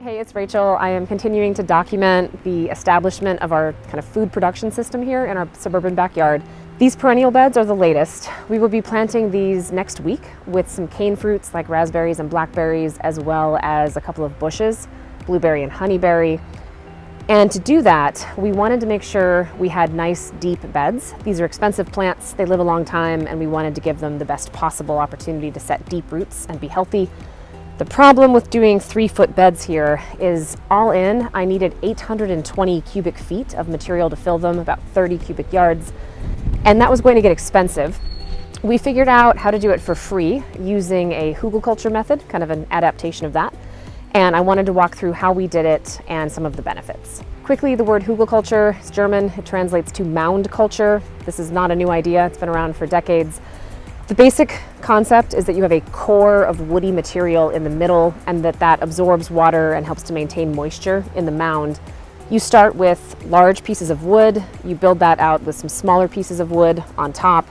Hey, it's Rachel. I am continuing to document the establishment of our kind of food production system here in our suburban backyard. These perennial beds are the latest. We will be planting these next week with some cane fruits like raspberries and blackberries, as well as a couple of bushes, blueberry and honeyberry. And to do that, we wanted to make sure we had nice, deep beds. These are expensive plants, they live a long time, and we wanted to give them the best possible opportunity to set deep roots and be healthy. The problem with doing 3-foot beds here is all in, I needed 820 cubic feet of material to fill them, about 30 cubic yards, and that was going to get expensive. We figured out how to do it for free using a Hügelkultur method, kind of an adaptation of that, and I wanted to walk through how we did it and some of the benefits. Quickly, the word Hügelkultur is German. It translates to mound culture. This is not a new idea. It's been around for decades. The basic concept is that you have a core of woody material in the middle and that absorbs water and helps to maintain moisture in the mound. You start with large pieces of wood, you build that out with some smaller pieces of wood on top.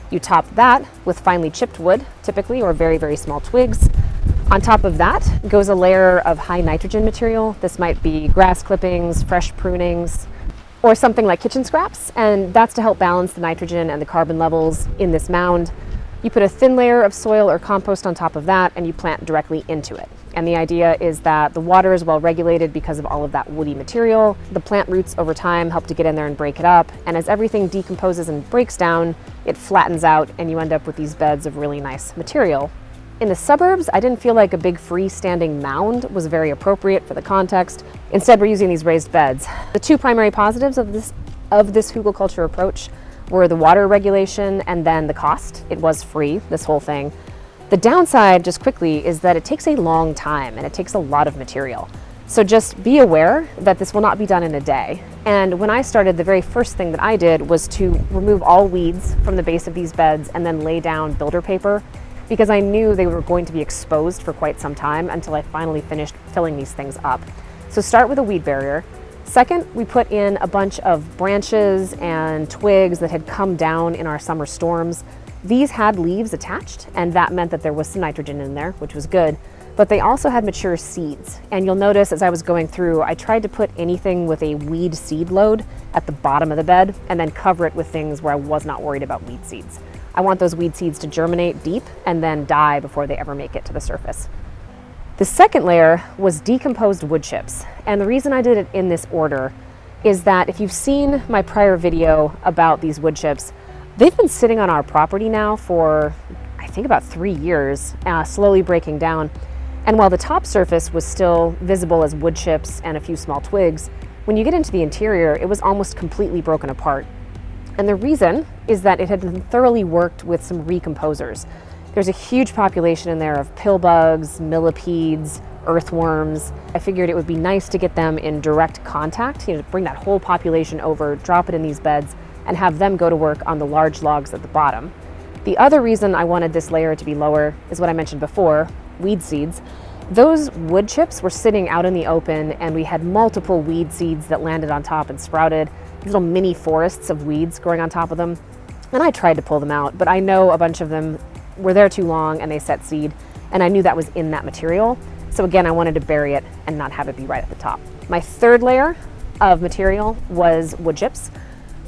You top that with finely chipped wood, typically, or very, very small twigs. On top of that goes a layer of high nitrogen material. This might be grass clippings, fresh prunings, or something like kitchen scraps, and that's to help balance the nitrogen and the carbon levels in this mound. You put a thin layer of soil or compost on top of that and you plant directly into it. And the idea is that the water is well regulated because of all of that woody material. The plant roots over time help to get in there and break it up. And as everything decomposes and breaks down, it flattens out and you end up with these beds of really nice material. In the suburbs, I didn't feel like a big freestanding mound was very appropriate for the context. Instead, we're using these raised beds. The two primary positives of this Hügelkultur approach were the water regulation and then the cost. It was free, this whole thing. The downside, just quickly, is that it takes a long time and it takes a lot of material. So just be aware that this will not be done in a day. And when I started, the very first thing that I did was to remove all weeds from the base of these beds and then lay down builder paper, because I knew they were going to be exposed for quite some time until I finally finished filling these things up. So start with a weed barrier. Second, we put in a bunch of branches and twigs that had come down in our summer storms. These had leaves attached, and that meant that there was some nitrogen in there, which was good, but they also had mature seeds. And you'll notice as I was going through, I tried to put anything with a weed seed load at the bottom of the bed and then cover it with things where I was not worried about weed seeds. I want those weed seeds to germinate deep and then die before they ever make it to the surface. The second layer was decomposed wood chips. And the reason I did it in this order is that if you've seen my prior video about these wood chips, they've been sitting on our property now for, I think, about 3 years, slowly breaking down. And while the top surface was still visible as wood chips and a few small twigs, when you get into the interior, it was almost completely broken apart. And the reason is that it had been thoroughly worked with some recomposers. There's a huge population in there of pill bugs, millipedes, earthworms. I figured it would be nice to get them in direct contact, to bring that whole population over, drop it in these beds, and have them go to work on the large logs at the bottom. The other reason I wanted this layer to be lower is what I mentioned before, weed seeds. Those wood chips were sitting out in the open and we had multiple weed seeds that landed on top and sprouted, little mini forests of weeds growing on top of them. And I tried to pull them out, but I know a bunch of them were there too long and they set seed, and I knew that was in that material. So again, I wanted to bury it and not have it be right at the top. My third layer of material was wood chips.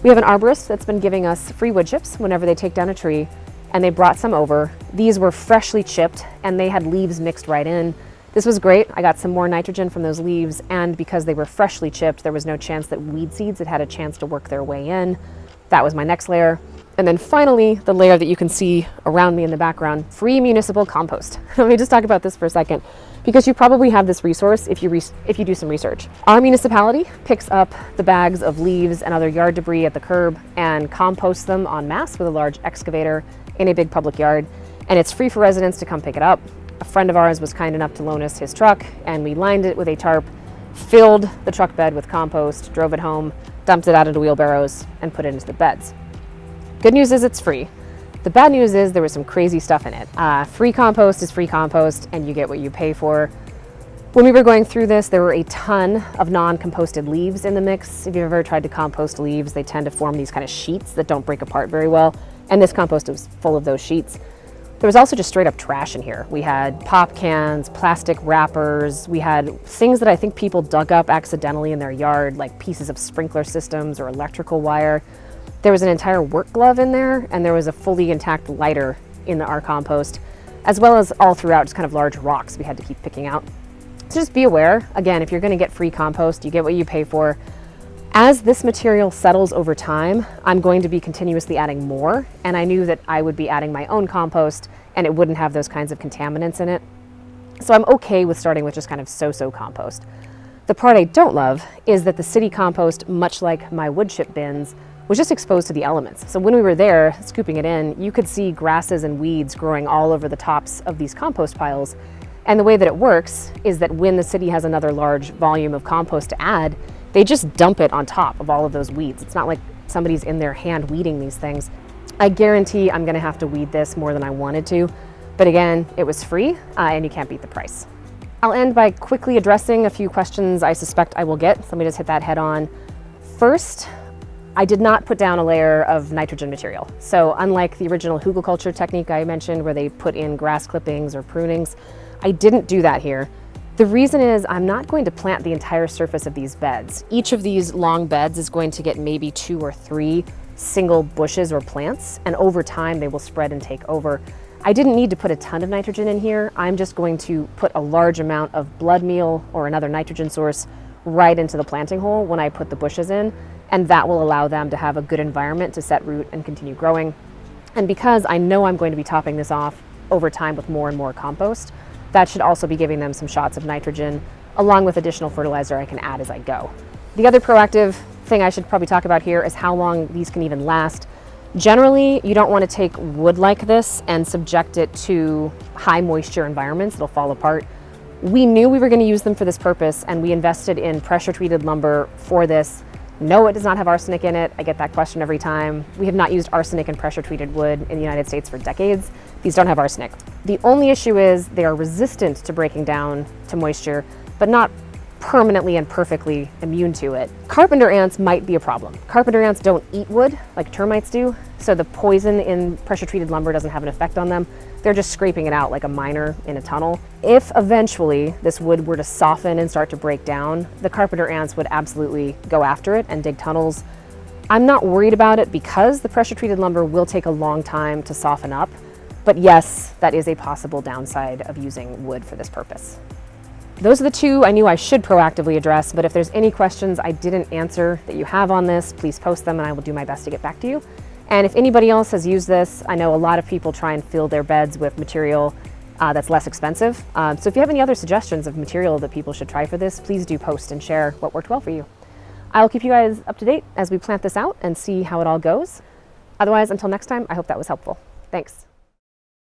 We have an arborist that's been giving us free wood chips whenever they take down a tree, and they brought some over. These were freshly chipped and they had leaves mixed right in. This was great. I got some more nitrogen from those leaves, and because they were freshly chipped, there was no chance that weed seeds had a chance to work their way in. That was my next layer. And then finally, the layer that you can see around me in the background, free municipal compost. Let me just talk about this for a second, because you probably have this resource if you do some research. Our municipality picks up the bags of leaves and other yard debris at the curb and composts them en masse with a large excavator in a big public yard. And it's free for residents to come pick it up. A friend of ours was kind enough to loan us his truck, and we lined it with a tarp, filled the truck bed with compost, drove it home, dumped it out into wheelbarrows, and put it into the beds. Good news is it's free. The bad news is there was some crazy stuff in it. Free compost is free compost, and you get what you pay for. When we were going through this, there were a ton of non-composted leaves in the mix. If you've ever tried to compost leaves, they tend to form these kind of sheets that don't break apart very well, and this compost was full of those sheets. There was also just straight up trash in here. We had pop cans, plastic wrappers, we had things that I think people dug up accidentally in their yard, like pieces of sprinkler systems or electrical wire. There was an entire work glove in there, and there was a fully intact lighter in our compost, as well as all throughout just kind of large rocks we had to keep picking out. So just be aware, again, if you're gonna get free compost, you get what you pay for. As this material settles over time, I'm going to be continuously adding more, and I knew that I would be adding my own compost and it wouldn't have those kinds of contaminants in it. So I'm okay with starting with just kind of so-so compost. The part I don't love is that the city compost, much like my wood chip bins, was just exposed to the elements. So when we were there scooping it in, you could see grasses and weeds growing all over the tops of these compost piles. And the way that it works is that when the city has another large volume of compost to add, they just dump it on top of all of those weeds. It's not like somebody's in there hand weeding these things. I guarantee I'm gonna have to weed this more than I wanted to, but again, it was free and you can't beat the price. I'll end by quickly addressing a few questions I suspect I will get, so let me just hit that head on. First, I did not put down a layer of nitrogen material. So unlike the original Hügelkultur technique I mentioned where they put in grass clippings or prunings, I didn't do that here. The reason is I'm not going to plant the entire surface of these beds. Each of these long beds is going to get maybe 2 or 3 single bushes or plants, and over time they will spread and take over. I didn't need to put a ton of nitrogen in here. I'm just going to put a large amount of blood meal or another nitrogen source right into the planting hole when I put the bushes in, and that will allow them to have a good environment to set root and continue growing. And because I know I'm going to be topping this off over time with more and more compost, that should also be giving them some shots of nitrogen, along with additional fertilizer I can add as I go. The other proactive thing I should probably talk about here is how long these can even last. Generally, you don't want to take wood like this and subject it to high moisture environments. It'll fall apart. We knew we were going to use them for this purpose, and we invested in pressure treated lumber for this. No, it does not have arsenic in it. I get that question every time. We have not used arsenic in pressure treated wood in the United States for decades. These don't have arsenic. The only issue is they are resistant to breaking down to moisture, but not permanently and perfectly immune to it. Carpenter ants might be a problem. Carpenter ants don't eat wood like termites do, so the poison in pressure treated lumber doesn't have an effect on them. They're just scraping it out like a miner in a tunnel. If eventually this wood were to soften and start to break down, the carpenter ants would absolutely go after it and dig tunnels. I'm not worried about it because the pressure treated lumber will take a long time to soften up, but yes, that is a possible downside of using wood for this purpose. Those are the two I knew I should proactively address, but if there's any questions I didn't answer that you have on this, please post them and I will do my best to get back to you. And if anybody else has used this, I know a lot of people try and fill their beds with material that's less expensive. So if you have any other suggestions of material that people should try for this, please do post and share what worked well for you. I'll keep you guys up to date as we plant this out and see how it all goes. Otherwise, until next time, I hope that was helpful. Thanks.